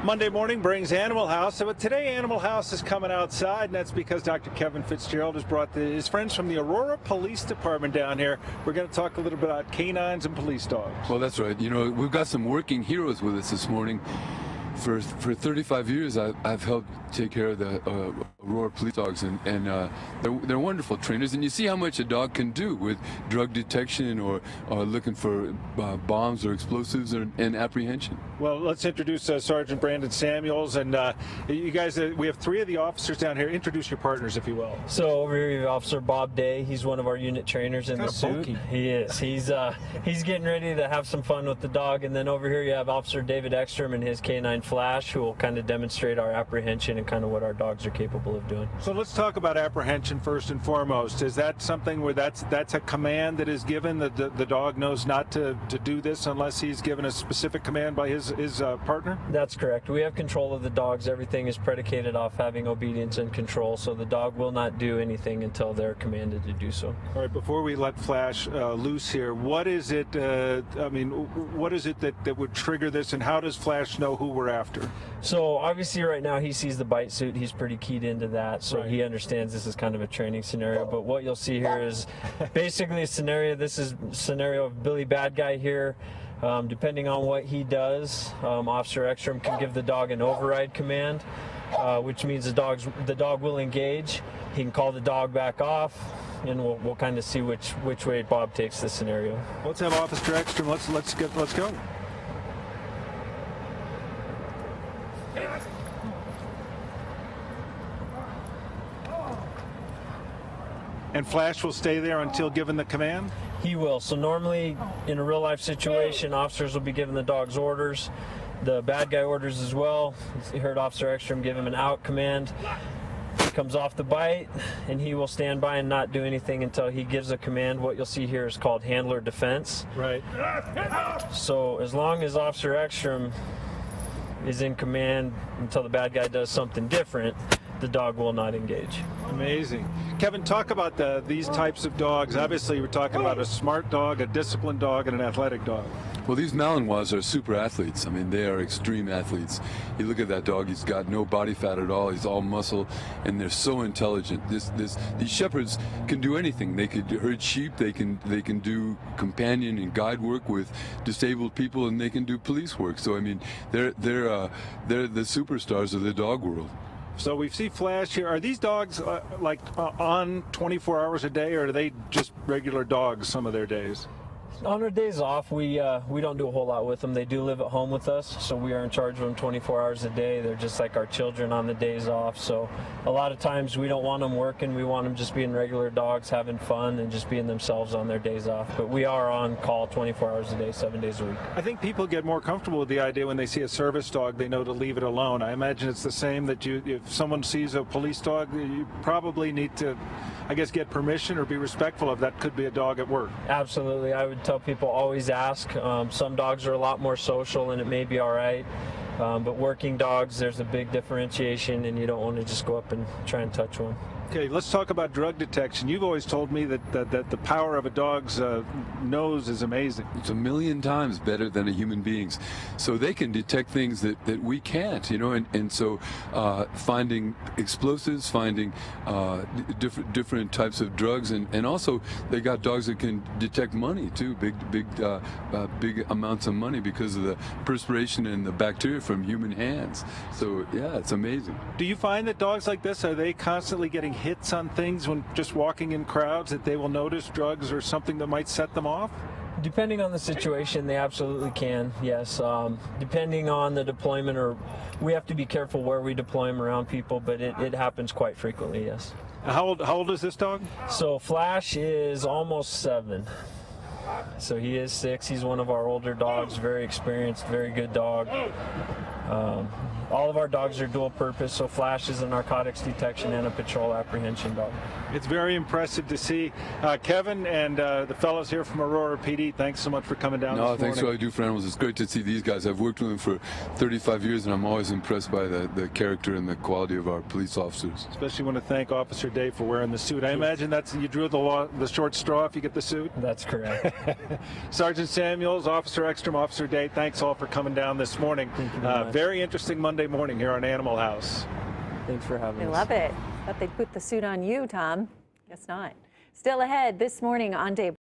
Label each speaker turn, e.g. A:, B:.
A: Monday morning brings Animal House, but today Animal House is coming outside, and that's because Dr. Kevin Fitzgerald has brought his friends from the Aurora Police Department down here. We're going to talk a little bit about canines and police dogs.
B: Well, that's right. You know, we've got some working heroes with us this morning. For 35 years, I've helped take care of the Aurora police dogs, and they're wonderful trainers. And you see how much a dog can do with drug detection or looking for bombs or explosives and apprehension.
A: Well, let's introduce Sergeant Brandon Samuels, and you guys. We have three of the officers down here. Introduce your partners, if you will.
C: So over here, you have Officer Bob Day. He's one of our unit trainers in the suit.
A: Bulky.
C: He is. He's getting ready to have some fun with the dog. And then over here, you have Officer David Ekstrom and his canine Flash, who will kind of demonstrate our apprehension and kind of what our dogs are capable of doing.
A: So let's talk about apprehension first and foremost. Is that something where that's a command that is given, that the dog knows not to do this unless he's given a specific command by his partner?
C: That's correct. We have control of the dogs. Everything is predicated off having obedience and control, so the dog will not do anything until they're commanded to do so.
A: All right, before we let Flash loose here, what is it, what is it that would trigger this, and how does Flash know who we're after?
C: So obviously right now he sees the bite suit. He's pretty keyed into that, so
A: right.
C: He understands this is kind of a training scenario. But what you'll see here is basically a scenario. This is a scenario of Billy Bad Guy here. Depending on what he does, Officer Ekstrom can give the dog an override command, which means the dog will engage. He can call the dog back off, and we'll kind of see which way Bob takes the scenario. Let's
A: have Officer Ekstrom. Let's go. And Flash will stay there until given the command?
C: He will. So normally in a real life situation, officers will be giving the dogs orders, the bad guy orders as well. You heard Officer Ekstrom give him an out command. He comes off the bite, and he will stand by and not do anything until he gives a command. What you'll see here is called handler defense.
A: Right.
C: So as long as Officer Ekstrom is in command until the bad guy does something different, the dog will not engage.
A: Amazing. Kevin, talk about these types of dogs. Obviously, we're talking about a smart dog, a disciplined dog, and an athletic dog.
B: Well, these Malinois are super athletes. I mean, they are extreme athletes. You look at that dog, he's got no body fat at all. He's all muscle, and they're so intelligent. These shepherds can do anything. They could herd sheep, they can do companion and guide work with disabled people, and they can do police work. So I mean, they're the superstars of the dog world.
A: So we see Flash here. Are these dogs on 24 hours a day, or are they just regular dogs some of their days?
C: On our days off, we don't do a whole lot with them. They do live at home with us, so we are in charge of them 24 hours a day. They're just like our children on the days off. So a lot of times we don't want them working. We want them just being regular dogs, having fun, and just being themselves on their days off. But we are on call 24 hours a day, 7 days a week.
A: I think people get more comfortable with the idea when they see a service dog, they know to leave it alone. I imagine it's the same that if someone sees a police dog, you probably need to, I guess, get permission or be respectful of that could be a dog at work.
C: Absolutely. I would tell people always ask. Some dogs are a lot more social, and it may be all right. But working dogs, there's a big differentiation, and you don't want to just go up and try and touch one.
A: Okay, let's talk about drug detection. You've always told me that the power of a dog's nose is amazing.
B: It's 1,000,000 times better than a human being's. So they can detect things that we can't, you know, and so finding explosives, finding different types of drugs, and also they got dogs that can detect money too, big amounts of money because of the perspiration and the bacteria from human hands. So yeah, it's amazing.
A: Do you find that dogs like this, are they constantly getting hits on things when just walking in crowds, that they will notice drugs or something that might set them off?
C: Depending on the situation, they absolutely can, yes. Depending on the deployment, or we have to be careful where we deploy them around people, but it happens quite frequently, yes.
A: How old is this dog?
C: So Flash is almost 7. So he is 6. He's one of our older dogs, very experienced, very good dog. All of our dogs are dual purpose, so Flash is a narcotics detection and a patrol apprehension dog.
A: It's very impressive to see. Kevin and the fellows here from Aurora PD, thanks so much for coming down this morning.
B: Thanks for what I do for animals. It's great to see these guys. I've worked with them for 35 years, and I'm always impressed by the character and the quality of our police officers.
A: Especially want to thank Officer Day for wearing the suit. I imagine you drew the short straw if you get the suit?
C: That's correct.
A: Sergeant Samuels, Officer Ekstrom, Officer Day, thanks all for coming down this morning. very interesting Monday morning here on Animal House.
C: Thanks for having us.
D: I love it. Thought they'd put the suit on you, Tom. Guess not. Still ahead this morning on Day